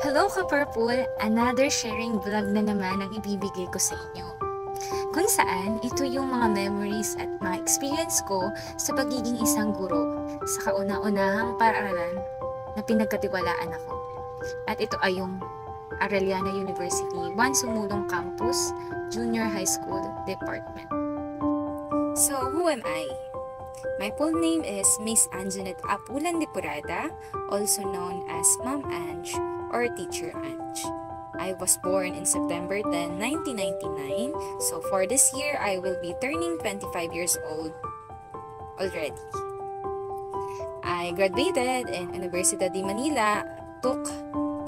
Hello ka-Purple! Another sharing vlog na naman ang ibibigay ko sa inyo. Kung saan, ito yung mga memories at mga experience ko sa pagiging isang guro sa kauna-unahang paaralan na pinagkatiwalaan ako. At ito ay yung Arellano University, Juan Sumulong Campus, Junior High School Department. So, who am I? My full name is Miss Anjanette Apulan de Purada, also known as Ma'am Ange or Teacher Ange. I was born in September 10, 1999, so for this year, I will be turning 25 years old already. I graduated in Universidad de Manila, took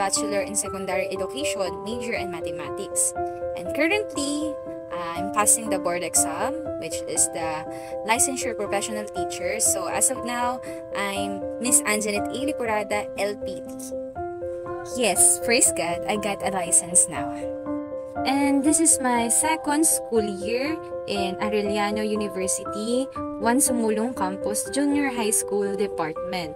Bachelor in Secondary Education, major in Mathematics, and currently, I'm passing the board exam, which is the Licensure Professional Teacher. So as of now, I'm Miss Anjanette A. Lipurada, LPT. Yes, praise God, I got a license now. And this is my second school year in Arellano University, Juan Sumulong Campus Junior High School Department.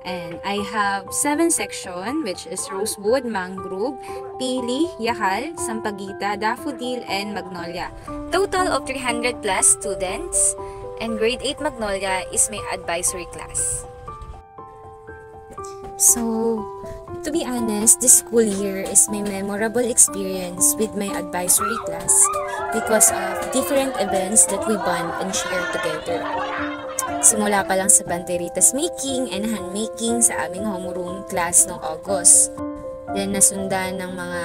And I have 7 sections, which is Rosewood, Mangrove, Pili, Yakal, Sampaguita, Daffodil, and Magnolia. Total of 300 plus students, and grade 8 Magnolia is my advisory class. So, to be honest, this school year is my memorable experience with my advisory class because of different events that we bond and share together. Simula pa lang sa banderitas making and handmaking sa aming homeroom class noong August. Then nasundan ng mga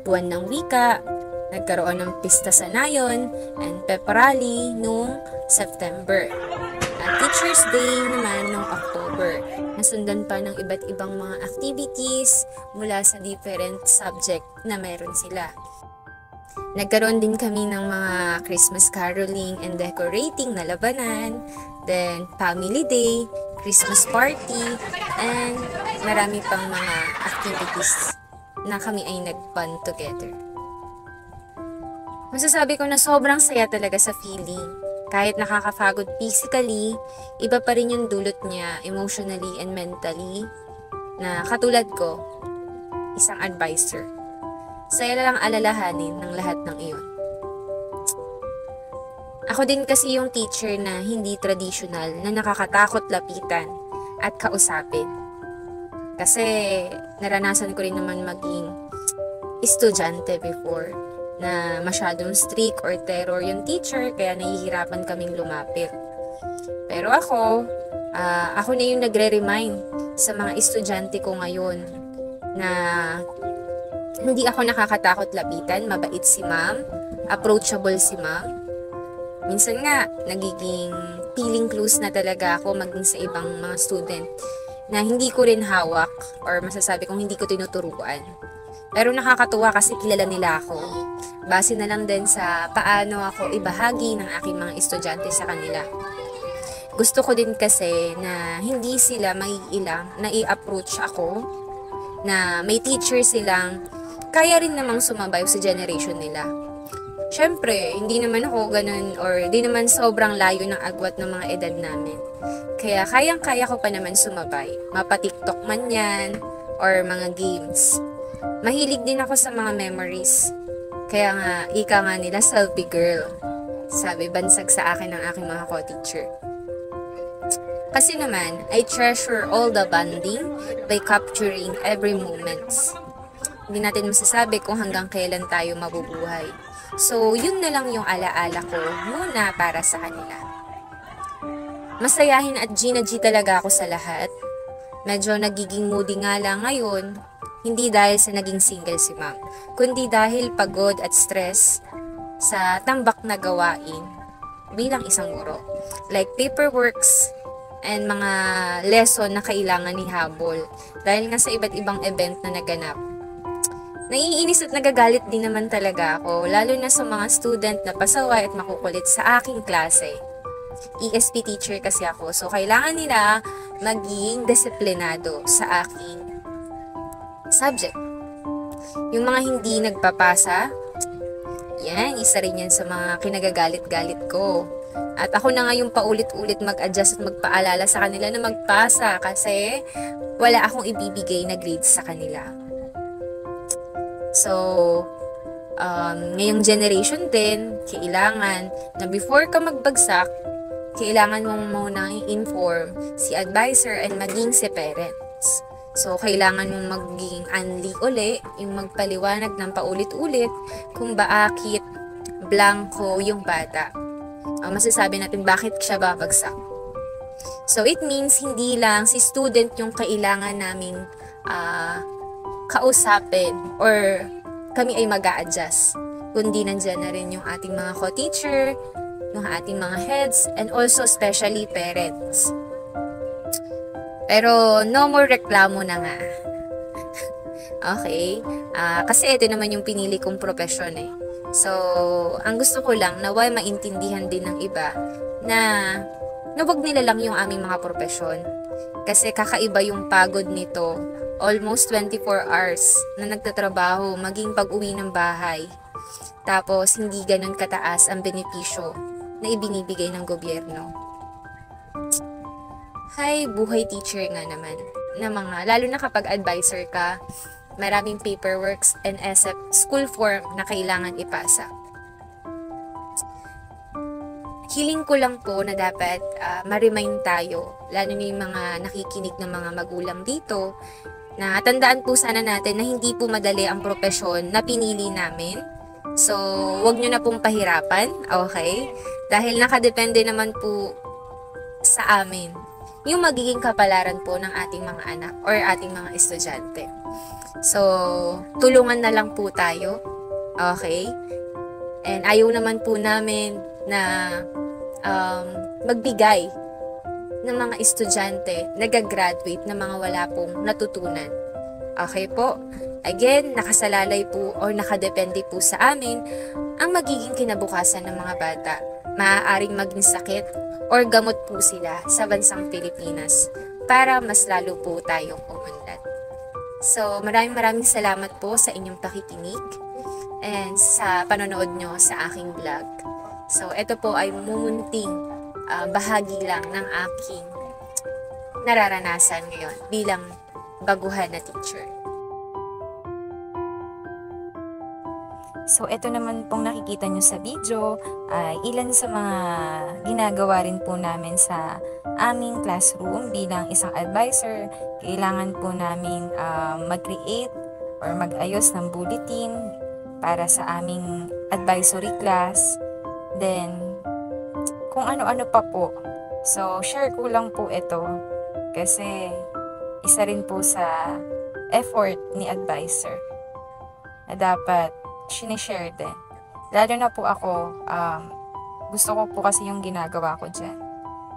buwan ng wika, nagkaroon ng pista sa nayon, and pep rally noong September. At Teacher's Day naman noong October. Nasundan pa ng iba't ibang mga activities mula sa different subject na meron sila. Nagkaroon din kami ng mga Christmas caroling and decorating na labanan, then Family Day, Christmas party, and marami pang mga activities na kami ay nag-bond together. Masasabi ko na sobrang saya talaga sa feeling. Kahit nakakapagod physically, iba pa rin yung dulot niya emotionally and mentally na katulad ko, isang advisor. Saya lang alalahanin ng lahat ng iyon. Ako din kasi yung teacher na hindi traditional na nakakatakot lapitan at kausapin. Kasi naranasan ko rin naman maging estudyante before na masyadong strict or terror yung teacher kaya nahihirapan kaming lumapit. Pero ako na yung nagre-remind sa mga estudyante ko ngayon na hindi ako nakakatakot lapitan, mabait si ma'am, approachable si ma'am. Minsan nga, nagiging feeling close na talaga ako maging sa ibang mga student na hindi ko rin hawak or masasabi kong hindi ko tinuturuan. Pero nakakatuwa kasi kilala nila ako. Base na lang din sa paano ako ibahagi ng aking mga estudyante sa kanila. Gusto ko din kasi na hindi sila maiilang na i-approach ako, na may teacher silang kaya rin namang sumabayo sa generation nila. Siyempre, hindi naman ako ganun or di naman sobrang layo ng agwat ng mga edad namin. Kaya kayang-kaya ko pa naman sumabay. Mapa-TikTok man yan or mga games. Mahilig din ako sa mga memories. Kaya nga, ika nga nila, selfie girl. Sabi, bansag sa akin ng aking mga co-teacher. Kasi naman, I treasure all the bonding by capturing every moments. Hindi natin masasabi kung hanggang kailan tayo mabubuhay. So, yun na lang yung alaala ko muna para sa kanila. Masayahin at G talaga ako sa lahat. Medyo nagiging moody nga lang ngayon, hindi dahil sa naging single si ma'am, kundi dahil pagod at stress sa tambak na gawain bilang isang guro. Like paperworks and mga lesson na kailangan ihabol dahil nga sa iba't ibang event na naganap. Naiinis at nagagalit din naman talaga ako, lalo na sa mga student na pasaway at makukulit sa aking klase. ESP teacher kasi ako, so kailangan nila maging disiplinado sa aking subject. Yung mga hindi nagpapasa, yan, isa rin yan sa mga kinagagalit-galit ko. At ako na nga yung paulit-ulit mag-adjust at magpaalala sa kanila na magpasa kasi wala akong ibibigay na grades sa kanila. So, ngayong generation din, kailangan na before ka magbagsak, kailangan mong muna i-inform si advisor and maging si parents. So, kailangan mong maging anli uli, yung magpaliwanag ng paulit-ulit kung bakit blanco yung bata. Masasabi natin bakit siya babagsak. So, it means hindi lang si student yung kailangan naming kausapin or kami ay mag-a-adjust. Kundi nandyan na rin yung ating mga co-teacher, yung ating mga heads, and also especially parents. Pero no more reklamo na nga. Okay? Kasi ito naman yung pinili kong profesyon eh. So, ang gusto ko lang naway maintindihan din ng iba na wag nila lang yung aming mga profesyon. Kasi kakaiba yung pagod nito. Almost 24 hours na nagtatrabaho maging pag-uwi ng bahay. Tapos, hindi ganun kataas ang benepisyo na ibinibigay ng gobyerno. Hay, buhay teacher nga naman. Na mga, lalo na kapag advisor ka, maraming paperworks and school form na kailangan ipasa. Hiling ko lang po na dapat ma-remind tayo, lalo na yung mga nakikinig ng mga magulang dito, na tandaan po sana natin na hindi po madali ang propesyon na pinili namin. So, wag nyo na pong pahirapan, okay? Dahil nakadepende naman po sa amin yung magiging kapalaran po ng ating mga anak or ating mga estudyante. So, tulungan na lang po tayo, okay? And ayaw naman po namin na magbigay ng mga estudyante nagagraduate na mga wala pong natutunan. Okay po? Again, nakasalalay po or nakadepende po sa amin ang magiging kinabukasan ng mga bata. Maaaring maging sakit or gamot po sila sa bansang Pilipinas para mas lalo po tayong umunlad. So, maraming salamat po sa inyong pakikinig and sa panonood nyo sa aking vlog. So, ito po ay mumunting bahagi lang ng aking nararanasan ngayon bilang baguhan na teacher. So, ito naman pong nakikita nyo sa video ay ilan sa mga ginagawa rin po namin sa aming classroom bilang isang advisor. Kailangan po namin mag-create or mag-ayos ng bulletin para sa aming advisory class. Then, kung ano-ano pa po. So, share ko lang po ito kasi isa rin po sa effort ni advisor na dapat sinishare din. Lalo na po ako, gusto ko po kasi yung ginagawa ko dyan.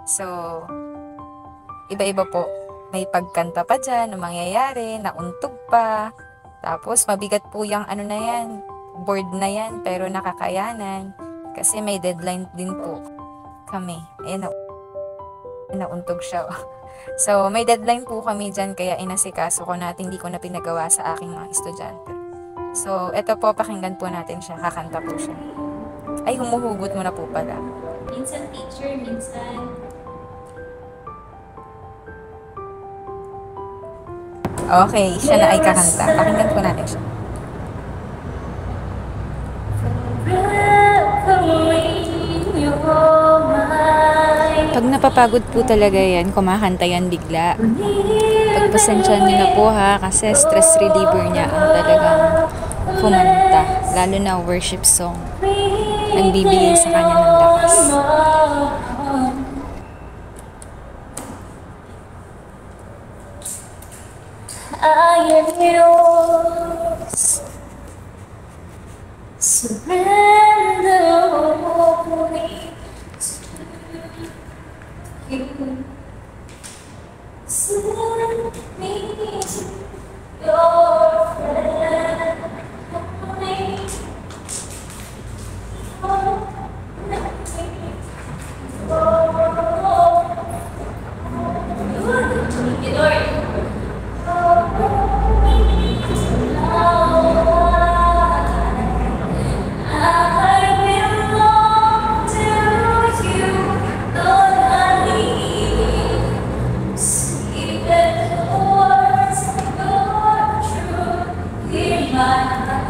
So, iba-iba po. May pagkanta pa dyan, na mangyayari, nauntog pa. Tapos, mabigat po yung ano na yan, board na yan, pero nakakayanan. Kasi may deadline din po kami. Ayan, nauntog siya. So, may deadline po kami dyan, kaya inasikaso ko na hindi ko na pinagawa sa aking mga estudyante. So, eto po, pakinggan po natin siya. Kakanta po siya. Ay, humuhugot mo na po pala. Minsan teacher, minsan... Okay, siya na ay kakanta. Pakinggan po natin siya. Pag napapagod po talaga yan, kumakanta yan bigla. Pagpasensyahan niyo na po ha, kasi stress reliever niya ang talagang kumanta. Lalo na worship song. Nagbibigay sa kanya ng lakas. I am yours. Surrender wholly to you. Send me your friend. My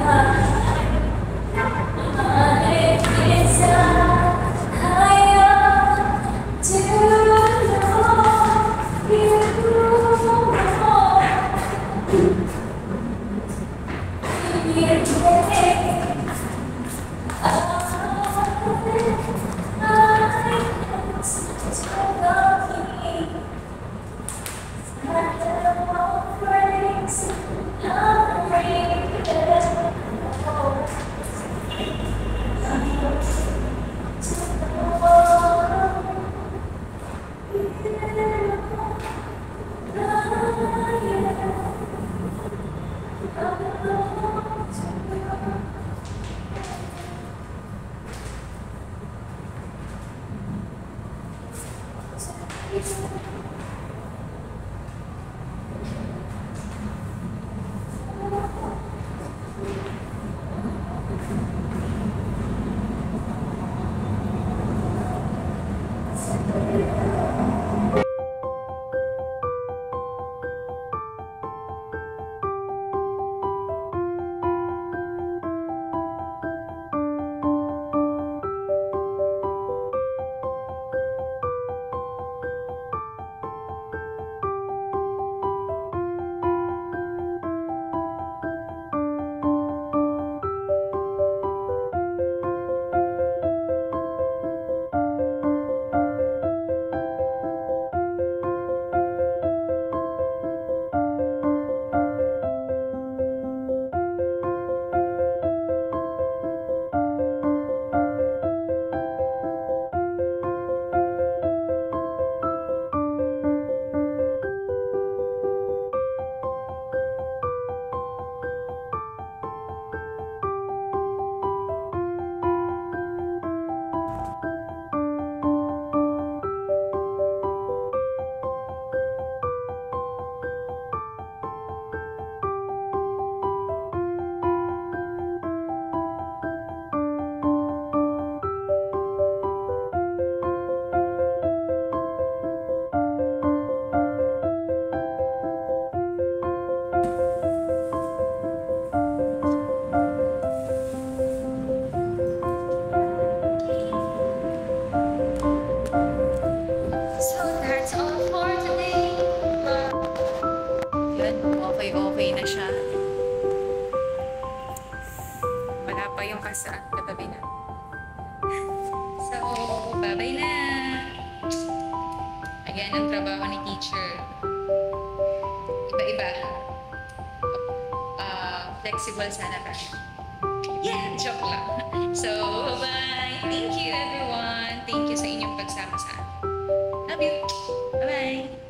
So that's all for today. Yun, okay na siya. Wala pa yung kasa katabi na. So, bye-bye na. Ayan ang trabaho ni teacher. Iba-iba. Flexible sana tayo. Yeah, joke lang. So, bye-bye. Thank you everyone. Thank you sa inyong pagsama sa akin. Love you. Bye-bye.